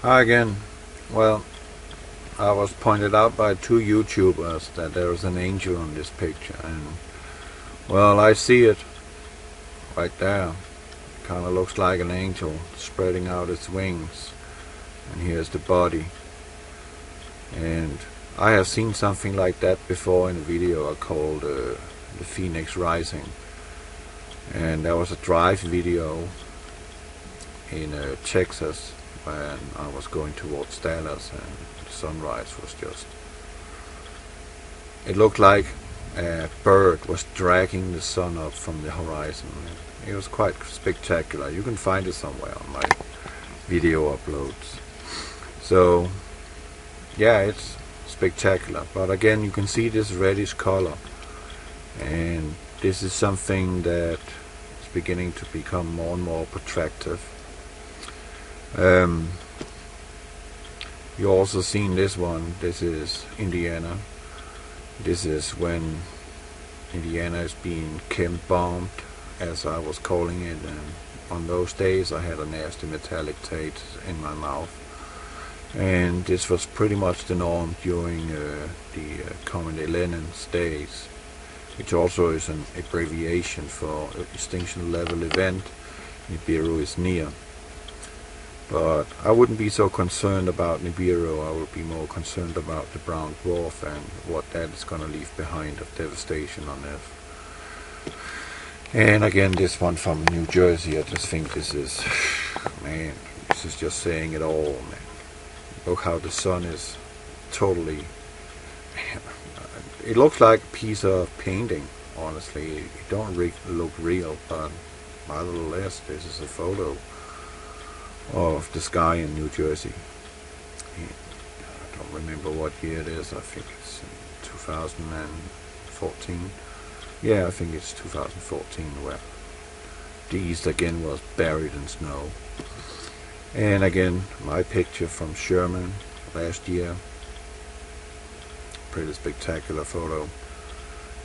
Hi again. Well, I was pointed out by two YouTubers that there is an angel on this picture, and well, I see it right there. Kind of looks like an angel spreading out its wings, and here's the body. And I have seen something like that before in a video I called the Phoenix Rising, and there was a drive video in Texas when I was going towards Dallas, and the sunrise was just, it looked like a bird was dragging the sun up from the horizon. It was quite spectacular. You can find it somewhere on my video uploads. So yeah, it's spectacular. But again, you can see this reddish color, and this is something that is beginning to become more and more protractive. You also seen this one. This is Indiana. This is when Indiana is being chem bombed, as I was calling it, and on those days I had a nasty metallic taste in my mouth, and this was pretty much the norm during the Comet Lenin's days, which also is an abbreviation for extinction level event. Nibiru is near. But I wouldn't be so concerned about Nibiru. I would be more concerned about the brown dwarf and what that is going to leave behind of devastation on Earth. And again, this one from New Jersey, I just think this is, man, this is just saying it all, man. Look how the sun is totally, it looks like a piece of painting, honestly. It don't look real, but nevertheless, this is a photo of the sky in New Jersey. I don't remember what year it is. I think it's 2014. Yeah, I think it's 2014, where the east again was buried in snow. And again, my picture from Sherman last year. Pretty spectacular photo.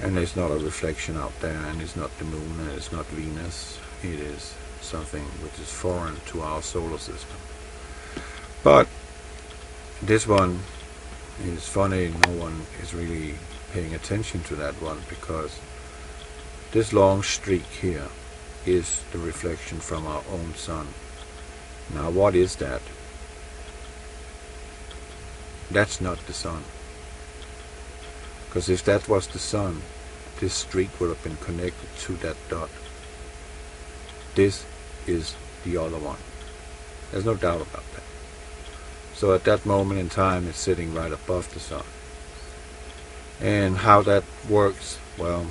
And there's not a reflection out there, and it's not the moon, and it's not Venus. It is something which is foreign to our solar system. But this one is funny. No one is really paying attention to that one, because this long streak here is the reflection from our own sun. Now what is that? That's not the sun, because if that was the sun, this streak would have been connected to that dot. This is the other one. There's no doubt about that. So at that moment in time, it's sitting right above the sun. And how that works, well,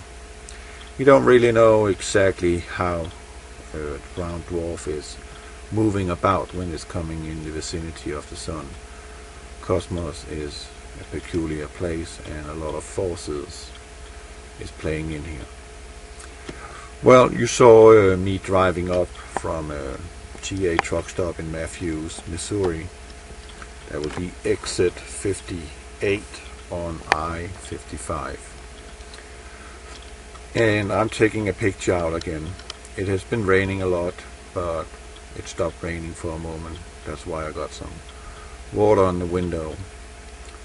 we don't really know exactly how the brown dwarf is moving about when it's coming in the vicinity of the sun. Cosmos is a peculiar place, and a lot of forces is playing in here. Well, you saw me driving up from a GA truck stop in Matthews, Missouri. That would be exit 58 on I-55. And I'm taking a picture out again. It has been raining a lot, but it stopped raining for a moment. That's why I got some water on the window.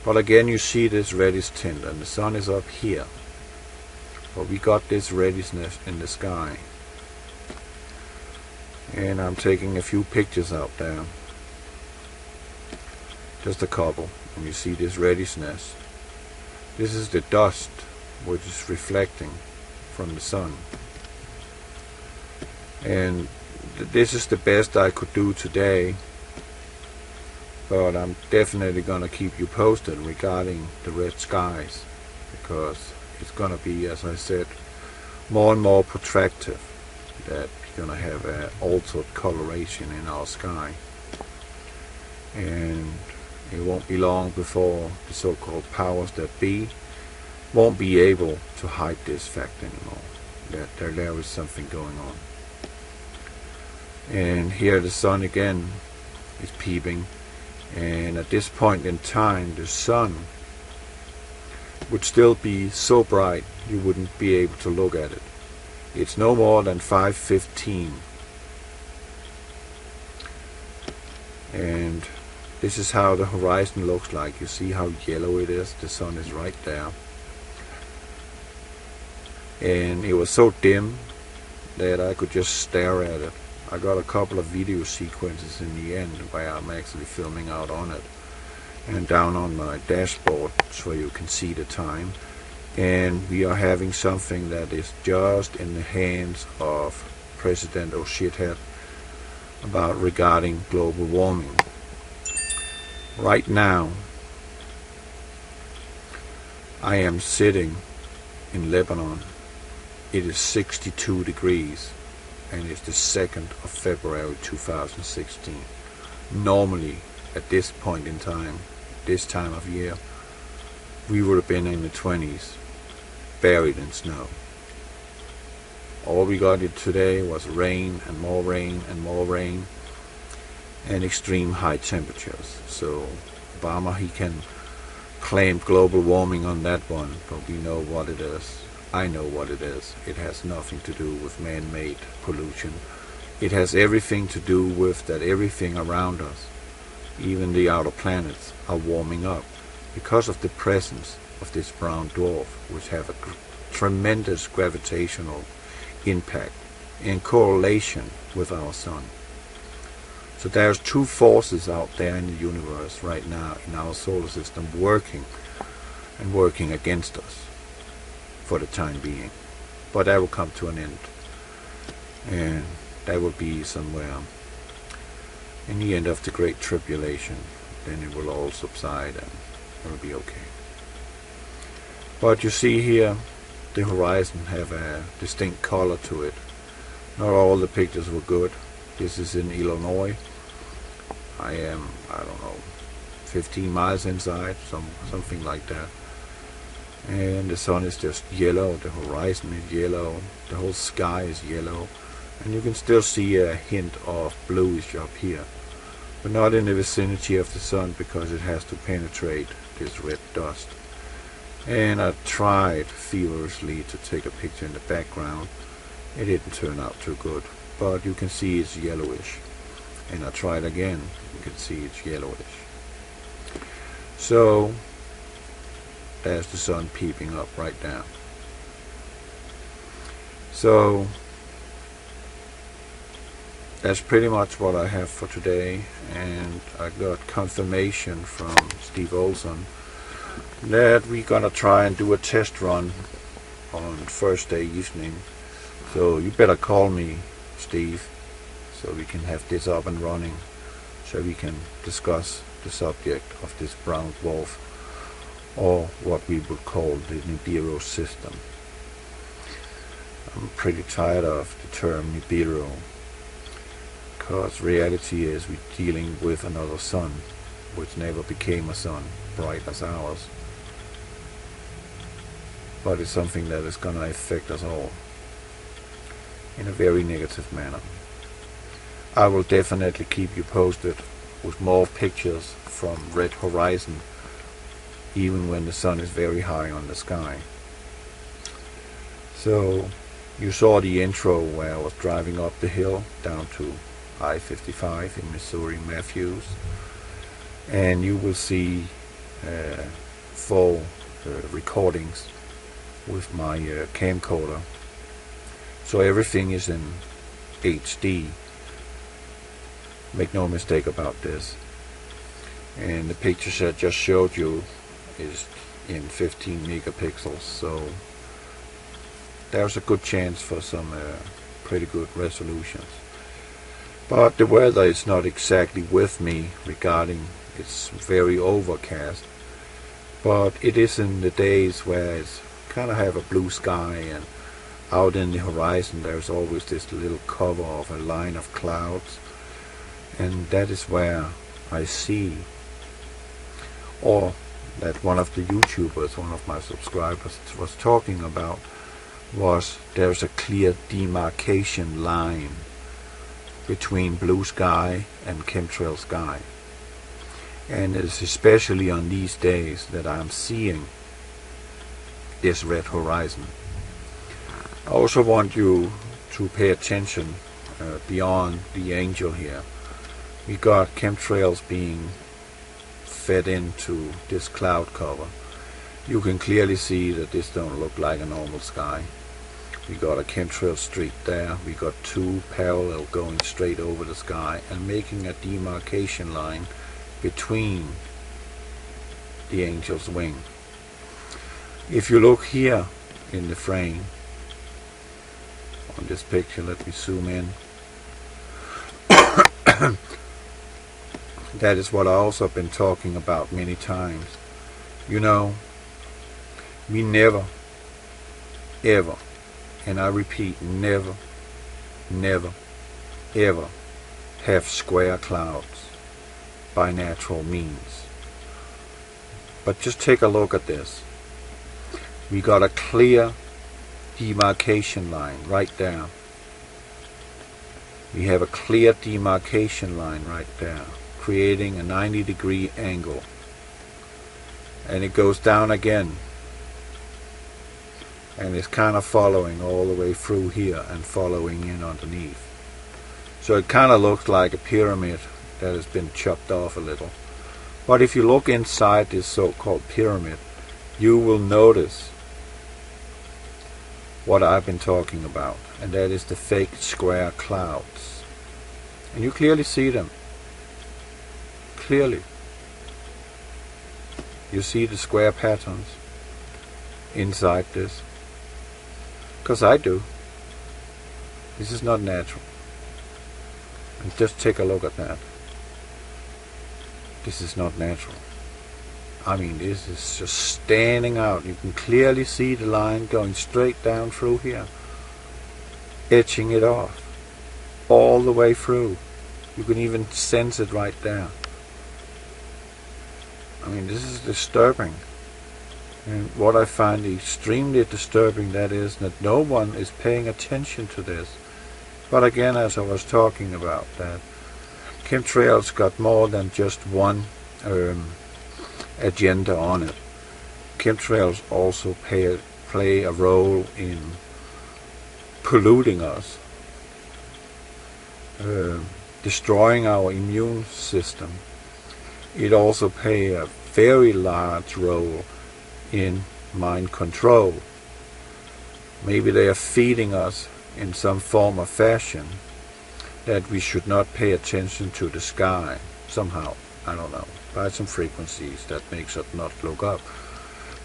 But again, you see this reddish tint, and the sun is up here. But we got this reddishness in the sky. And I'm taking a few pictures out there. Just a couple. And you see this reddishness. This is the dust which is reflecting from the sun. And this is the best I could do today. But I'm definitely going to keep you posted regarding the red skies, because it's going to be, as I said, more and more protractive, that we're going to have an altered coloration in our sky. And it won't be long before the so-called powers that be won't be able to hide this fact anymore, that there is something going on. And here the sun again is peeping, and at this point in time the sun would still be so bright you wouldn't be able to look at it. It's no more than 5:15, and This is how the horizon looks like. You see how yellow it is? The sun is right there. And it was so dim that I could just stare at it. I got a couple of video sequences in the end where I'm actually filming out on it. And down on my dashboard so you can see the time. And we are having something that is just in the hands of President O'Shithead about regarding global warming. Right now, I am sitting in Lebanon. It is 62 degrees and it's the 2nd of February 2016. Normally, at this point in time, this time of year, we would have been in the 20s, buried in snow. All we got today was rain and more rain and more rain and extreme high temperatures. So Obama, he can claim global warming on that one, but we know what it is. I know what it is. It has nothing to do with man-made pollution. It has everything to do with that everything around us, even the outer planets, are warming up because of the presence of this brown dwarf, which have a tremendous gravitational impact in correlation with our sun. So there's two forces out there in the universe right now in our solar system working against us for the time being. But that will come to an end. And that will be somewhere in the end of the Great Tribulation. Then it will all subside and it will be okay. But you see here, the horizon have a distinct color to it. Not all the pictures were good. This is in Illinois. I am, I don't know, 15 miles inside, something like that. And the sun is just yellow, the horizon is yellow, the whole sky is yellow. And you can still see a hint of bluish up here. But not in the vicinity of the sun because it has to penetrate this red dust. And I tried feverishly to take a picture in the background. It didn't turn out too good. But you can see it's yellowish. And I tried again. You can see it's yellowish. So there's the sun peeping up right now. So that's pretty much what I have for today. And I got confirmation from Steve Oleson that we're gonna try and do a test run on Thursday evening. So you better call me, Steve, so we can have this up and running, so we can discuss the subject of this brown dwarf, or what we would call the Nibiru system. I'm pretty tired of the term Nibiru, because reality is we're dealing with another sun, which never became a sun, bright as ours. But it's something that is going to affect us all in a very negative manner. I will definitely keep you posted with more pictures from red horizon, even when the sun is very high on the sky. So you saw the intro where I was driving up the hill down to I-55 in Missouri Matthews, and you will see full recordings with my camcorder. So everything is in HD. Make no mistake about this. And the pictures I just showed you is in 15 megapixels, so there's a good chance for some pretty good resolutions. But the weather is not exactly with me regarding it's very overcast, but it is in the days where it's kind of have a blue sky, and out in the horizon there's always this little cover of a line of clouds, and that is where I see, or that one of the YouTubers, one of my subscribers was talking about, was there's a clear demarcation line between blue sky and chemtrail sky. And it's especially on these days that I'm seeing this red horizon. I also want you to pay attention beyond the angel here. We got chemtrails being fed into this cloud cover, you can clearly see that this don't look like a normal sky. We got a chemtrail streak there, we got two parallel going straight over the sky and making a demarcation line between the angel's wing. If you look here in the frame, on this picture, let me zoom in, that is what I also have been talking about many times. You know, we never, ever, and I repeat, never, never, ever have square clouds by natural means. But just take a look at this. We got a clear demarcation line right there. We have a clear demarcation line right there, creating a 90-degree angle. And it goes down again. And it's kind of following all the way through here and following in underneath. So it kind of looks like a pyramid that has been chopped off a little. But if you look inside this so-called pyramid, you will notice what I've been talking about, and that is the fake square clouds. And you clearly see them. Clearly. You see the square patterns inside this. Because I do. This is not natural. And just take a look at that. This is not natural. I mean, this is just standing out. You can clearly see the line going straight down through here, etching it off all the way through. You can even sense it right there. I mean, this is disturbing. And what I find extremely disturbing, that is that no one is paying attention to this. But again, as I was talking about, that chemtrails got more than just one agenda on it. Chemtrails also play a role in polluting us, destroying our immune system. It also plays a very large role in mind control. Maybe they are feeding us in some form or fashion that we should not pay attention to the sky somehow. I don't know, by some frequencies that makes us not look up.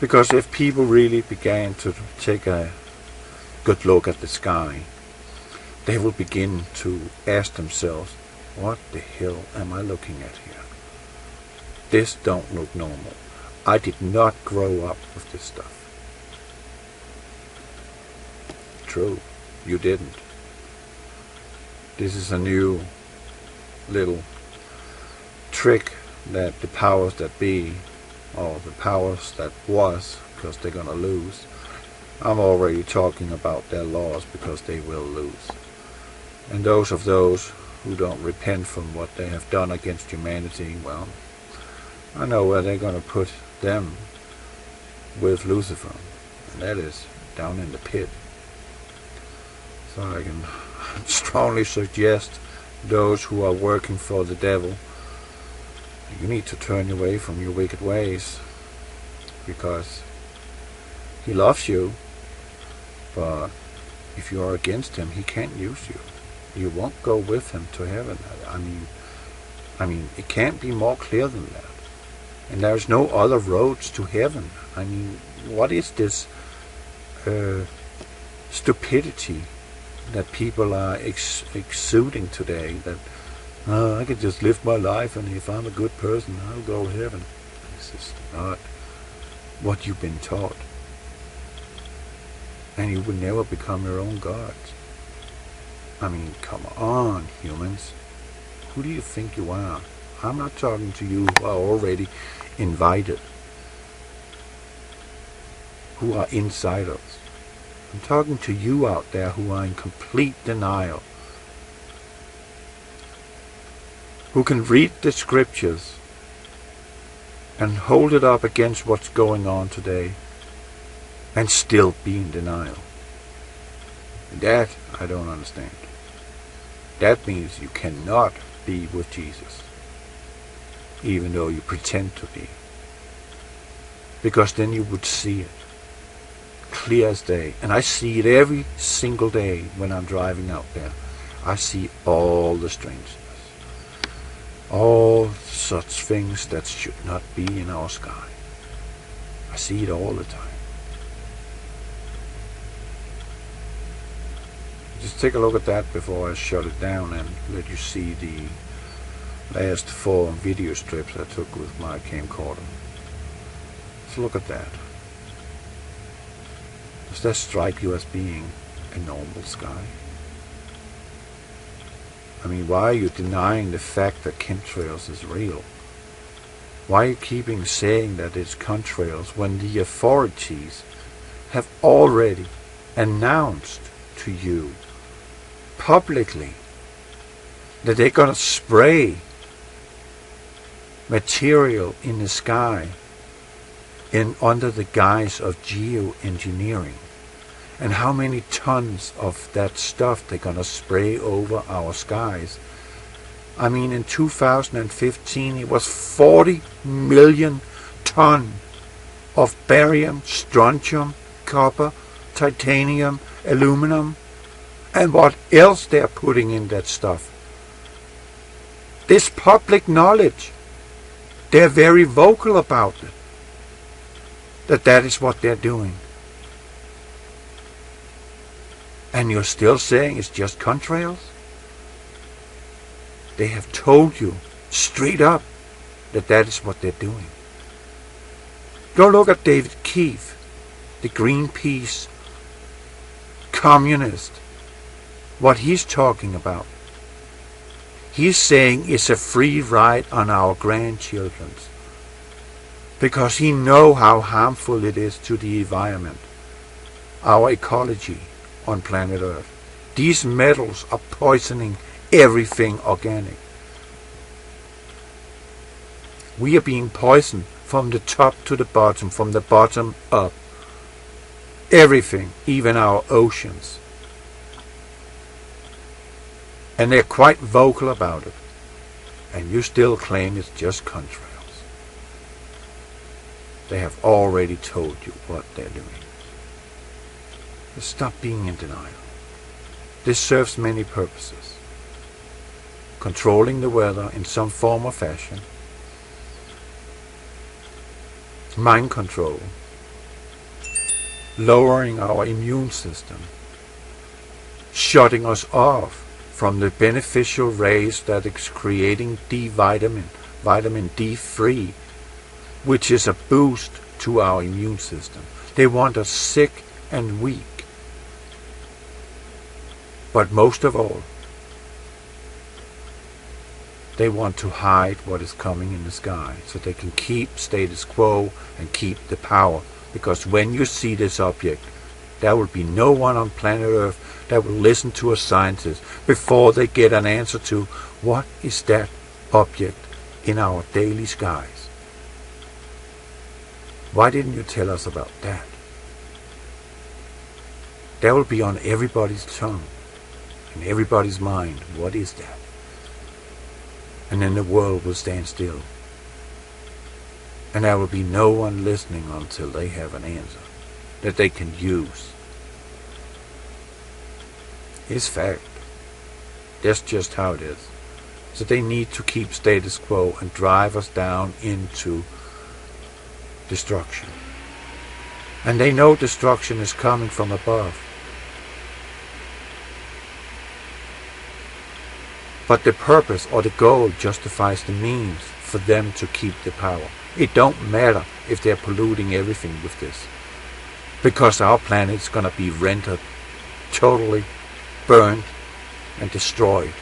Because if people really began to take a good look at the sky, they will begin to ask themselves, what the hell am I looking at here? This don't look normal. I did not grow up with this stuff. True, you didn't. This is a new little trick that the powers that be, or the powers that was, because they're gonna lose. I'm already talking about their laws because they will lose. And those who don't repent from what they have done against humanity, well, I know where they're gonna put them, with Lucifer, and that is down in the pit. So I can strongly suggest those who are working for the devil, you need to turn away from your wicked ways, because he loves you, but if you are against him, he can't use you. You won't go with him to heaven. I mean, it can't be more clear than that. And there's no other roads to heaven. I mean, what is this stupidity that people are exuding today, that I can just live my life, and if I'm a good person, I'll go to heaven. This is not what you've been taught. And you will never become your own God. I mean, come on, humans. Who do you think you are? I'm not talking to you who are already invited, who are insiders. I'm talking to you out there who are in complete denial, who can read the scriptures and hold it up against what's going on today and still be in denial. That I don't understand. That means you cannot be with Jesus. even though you pretend to be. Because then you would see it, clear as day. And I see it every single day when I'm driving out there. I see all the strangeness, all such things that should not be in our sky. I see it all the time. Just take a look at that before I shut it down and let you see the last 4 video strips I took with my camcorder. Let's look at that. Does that strike you as being a normal sky? I mean, why are you denying the fact that chemtrails is real? Why are you keeping saying that it's chemtrails when the authorities have already announced to you publicly that they're going to spray material in the sky under the guise of geoengineering? And how many tons of that stuff they're going to spray over our skies? I mean, in 2015 it was 40 million ton of barium, strontium, copper, titanium, aluminum, and what else they're putting in that stuff. This public knowledge, they're very vocal about it, that is what they're doing. And you're still saying it's just contrails? They have told you straight up that is what they're doing. Go look at David Keefe, the Greenpeace communist, what he's talking about. He's saying it's a free ride on our grandchildren's, because he knows how harmful it is to the environment, our ecology on planet Earth. These metals are poisoning everything organic. We are being poisoned from the top to the bottom, from the bottom up. Everything, even our oceans. And they're quite vocal about it. And you still claim it's just contrails. They have already told you what they're doing. Stop being in denial. This serves many purposes. Controlling the weather in some form or fashion. Mind control. Lowering our immune system. Shutting us off from the beneficial rays that is creating D vitamin, vitamin D3, which is a boost to our immune system. They want us sick and weak. But most of all, they want to hide what is coming in the sky so they can keep status quo and keep the power. Because when you see this object, there will be no one on planet Earth that will listen to a scientist before they get an answer to what is that object in our daily skies. Why didn't you tell us about that? That will be on everybody's tongue. In everybody's mind, what is that? And then the world will stand still. And there will be no one listening until they have an answer that they can use. It's fact. That's just how it is. So they need to keep status quo and drive us down into destruction. And they know destruction is coming from above. But the purpose or the goal justifies the means for them to keep the power. It don't matter if they're polluting everything with this. Because our planet is going to be rendered totally burned and destroyed.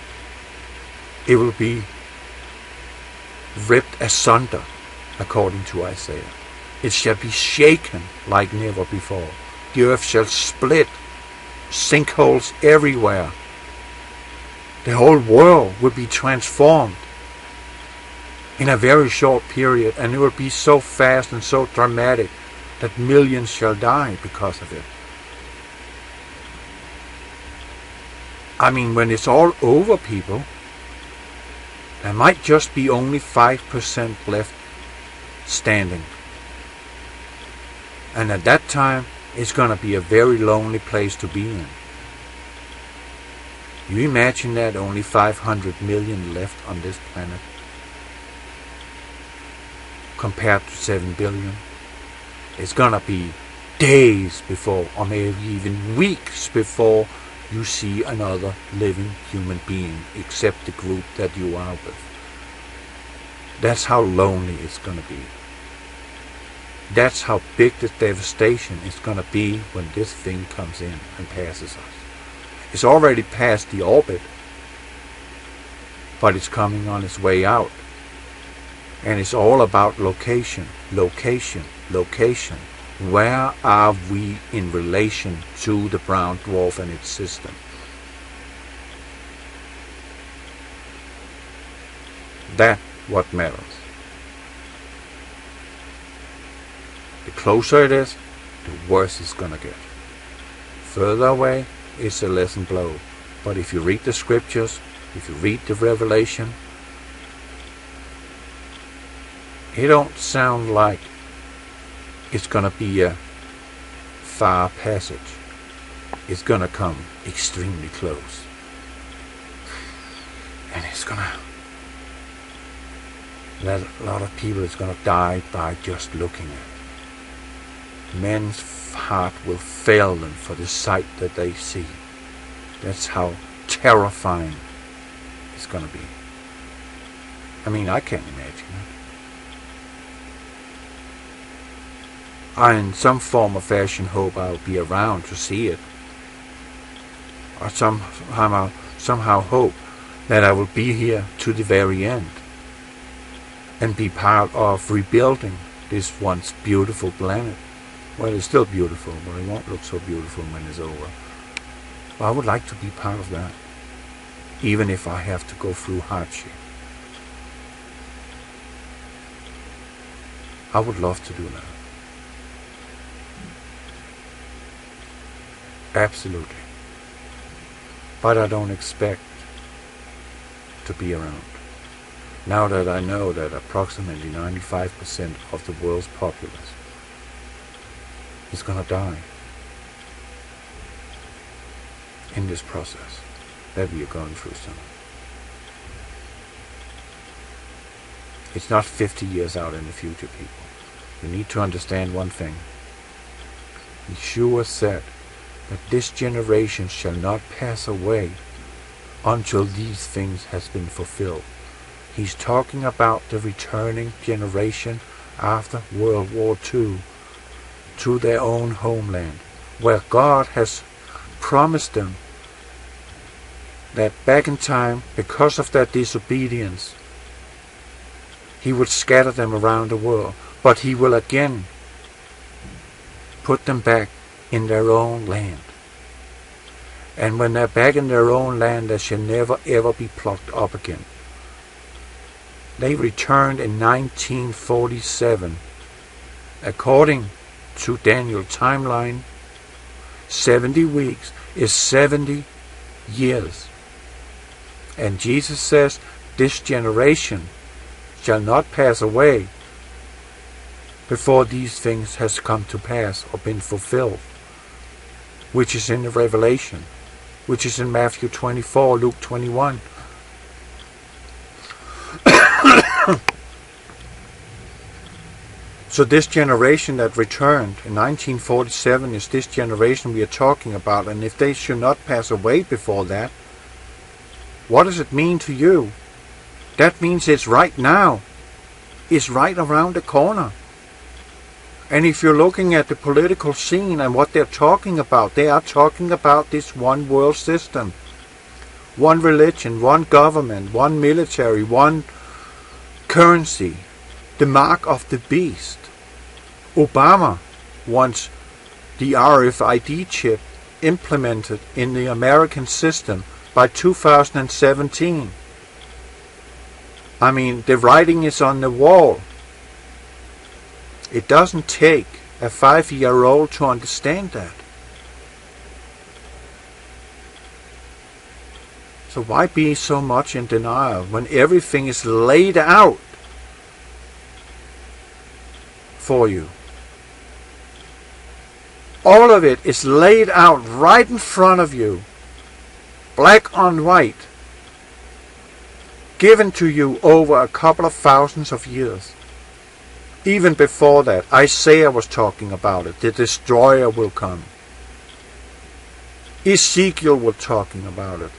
It will be ripped asunder, according to Isaiah. It shall be shaken like never before. The earth shall split, sinkholes everywhere. The whole world will be transformed in a very short period, and it will be so fast and so dramatic that millions shall die because of it. I mean, when it's all over, people, There might just be only 5% left standing. And at that time, it's going to be a very lonely place to be in. You imagine that only 500 million left on this planet compared to 7 billion. It's going to be days before, or maybe even weeks before, you see another living human being except the group that you are with. That's how lonely it's going to be. That's how big the devastation is going to be when this thing comes in and passes us. It's already past the orbit, but it's coming on its way out. And it's all about location, location, location. Where are we in relation to the brown dwarf and its system? That's what matters. The closer it is, the worse it's gonna get. Further away, it's a lesson blow. But if you read the scriptures, if you read the Revelation, it don't sound like it's gonna be a far passage. It's gonna come extremely close. And it's gonna, a lot of people is gonna die by just looking at it. Men's heart will fail them for the sight that they see. That's how terrifying it's gonna be. I mean, I can't imagine it. I, in some form or fashion, hope I'll be around to see it. Or somehow hope that I will be here to the very end. And be part of rebuilding this once beautiful planet. Well, it's still beautiful, but it won't look so beautiful when it's over. But I would like to be part of that. Even if I have to go through hardship. I would love to do that. Absolutely. But I don't expect to be around. Now that I know that approximately 95% of the world's populace is gonna die in this process that we are going through soon. It's not 50 years out in the future, people. You need to understand one thing. Yeshua said that this generation shall not pass away until these things has been fulfilled. He's talking about the returning generation after World War II to their own homeland, where God has promised them that back in time, because of their disobedience, He would scatter them around the world, but He will again put them back in their own land. And when they're back in their own land, they shall never ever be plucked up again. They returned in 1947. According to Daniel's timeline, 70 weeks is 70 years. And Jesus says, this generation shall not pass away before these things has come to pass or been fulfilled, which is in the Revelation, which is in Matthew 24, Luke 21. So this generation that returned in 1947 is this generation we are talking about, and if they should not pass away before that, what does it mean to you? That means it's right now. It's right around the corner. And if you're looking at the political scene and what they're talking about, they are talking about this one world system. One religion, one government, one military, one currency. The mark of the beast. Obama wants the RFID chip implemented in the American system by 2017. I mean, the writing is on the wall. It doesn't take a 5-year-old to understand that. So why be so much in denial when everything is laid out for you? All of it is laid out right in front of you, black on white, given to you over a couple of thousands of years. Even before that, Isaiah was talking about it. The destroyer will come. Ezekiel was talking about it.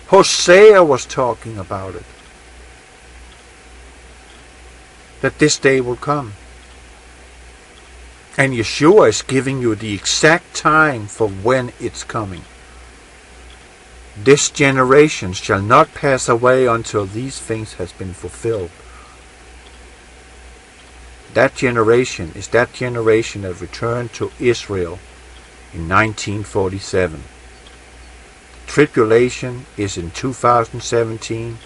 Hosea was talking about it. That this day will come. And Yeshua is giving you the exact time for when it's coming. This generation shall not pass away until these things has been fulfilled. That generation is that generation that returned to Israel in 1947. Tribulation is in 2017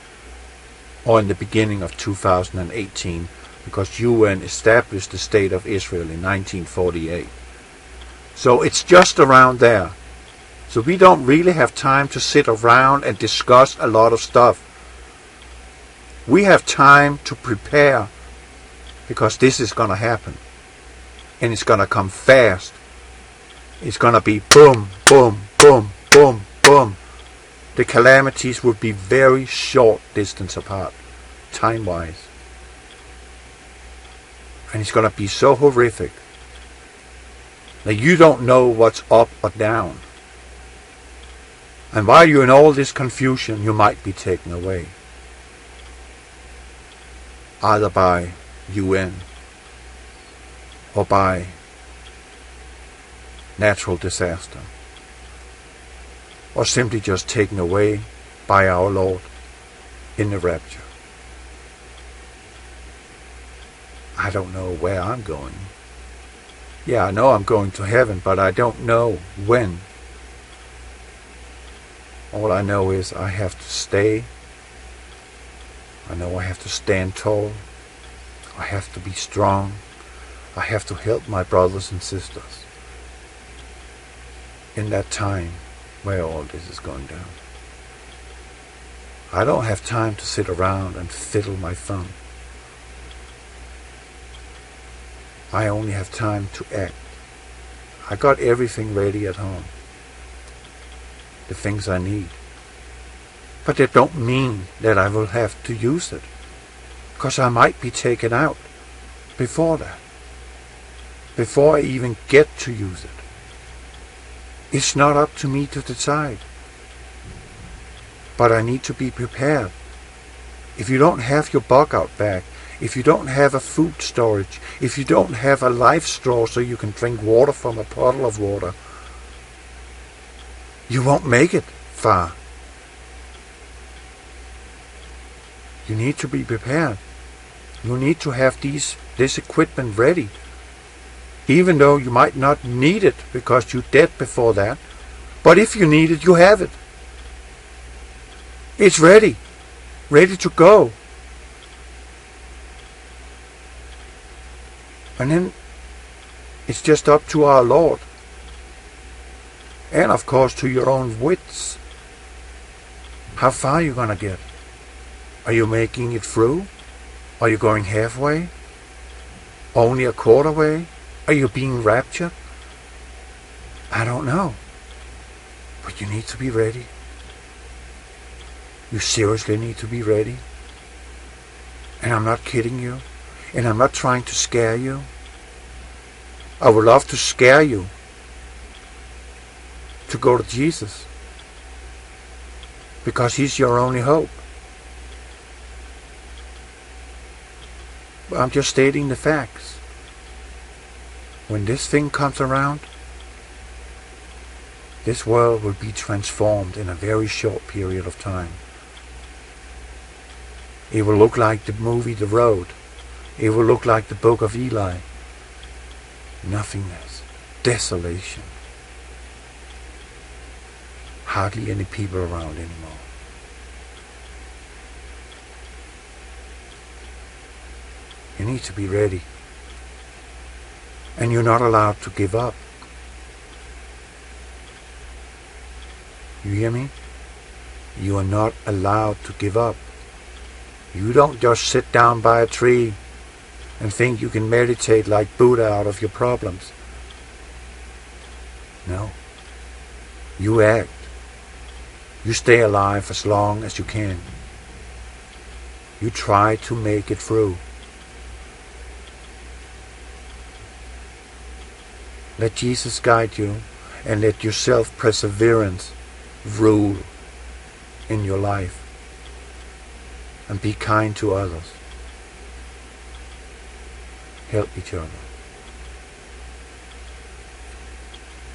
or in the beginning of 2018, because UN established the State of Israel in 1948. So it's just around there. So we don't really have time to sit around and discuss a lot of stuff. We have time to prepare, because this is going to happen. And it's going to come fast. It's going to be boom, boom, boom, boom, boom. The calamities will be very short distance apart, time-wise. And it's going to be so horrific that you don't know what's up or down. And while you're in all this confusion, you might be taken away. Either by UN or by natural disaster, or simply just taken away by our Lord in the rapture. I don't know where I'm going. Yeah, I know I'm going to heaven, but I don't know when. All I know is I have to stay. I know I have to stand tall. I have to be strong. I have to help my brothers and sisters in that time where all this is going down. I don't have time to sit around and fiddle my thumb. I only have time to act. I got everything ready at home. The things I need. But that don't mean that I will have to use it, because I might be taken out before that, before I even get to use it. It's not up to me to decide, but I need to be prepared. If you don't have your bug out bag, if you don't have a food storage, if you don't have a life straw so you can drink water from a bottle of water, you won't make it far. You need to be prepared. You need to have this equipment ready. Even though you might not need it because you're dead before that. But if you need it, you have it. It's ready. Ready to go. And then it's just up to our Lord. And of course to your own wits. How far are you going to get? Are you making it through? Are you going halfway? Only a quarter way? Are you being raptured? I don't know. But you need to be ready. You seriously need to be ready. And I'm not kidding you. And I'm not trying to scare you. I would love to scare you to go to Jesus, because He's your only hope. But I'm just stating the facts. When this thing comes around, this world will be transformed in a very short period of time. It will look like the movie The Road. It will look like the Book of Eli. Nothingness. Desolation. Hardly any people around anymore. You need to be ready. And you're not allowed to give up. You hear me? You are not allowed to give up. You don't just sit down by a tree and think you can meditate like Buddha out of your problems. No. You act. You stay alive as long as you can. You try to make it through. Let Jesus guide you, and let your self-perseverance rule in your life. And be kind to others. Help each other.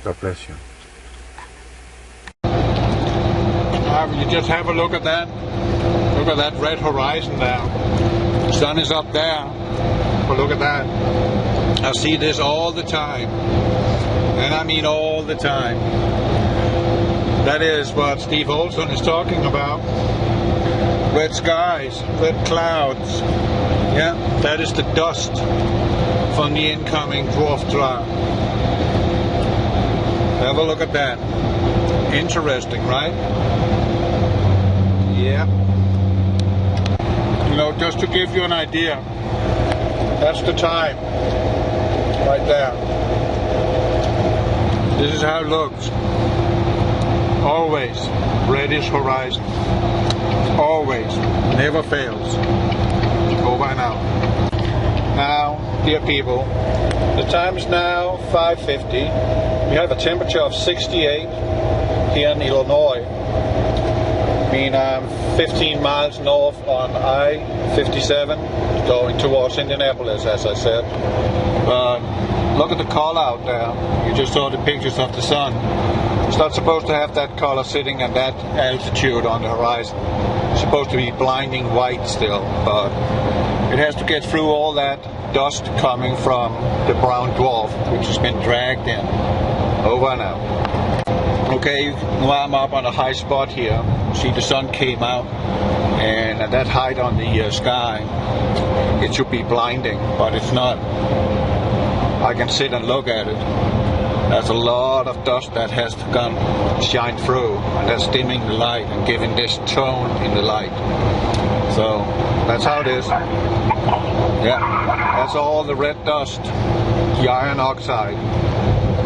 God bless you. You just have a look at that. Look at that red horizon there. The sun is up there. But look at that. I see this all the time. And I mean all the time. That is what Steve Oleson is talking about. Red skies, red clouds. Yeah, that is the dust from the incoming dwarf star. Have a look at that. Interesting, right? Yeah. You know, just to give you an idea, that's the time. Right there. This is how it looks. Always reddish horizon. Always. Never fails. Over and out. Now, dear people, the time is now 5:50. We have a temperature of 68 here in Illinois. I mean, I'm 15 miles north on I-57, going towards Indianapolis, as I said. But look at the color out there. You just saw the pictures of the sun. It's not supposed to have that color sitting at that altitude on the horizon. It's supposed to be blinding white still, but it has to get through all that dust coming from the brown dwarf, which has been dragged in. Over and out. Okay, now I'm up on a high spot here. See, the sun came out, and at that height on the sky, it should be blinding, but it's not. I can sit and look at it. There's a lot of dust that has to come shine through, and that's dimming the light and giving this tone in the light. So that's how it is. Yeah, that's all the red dust, the iron oxide.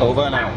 Over and out.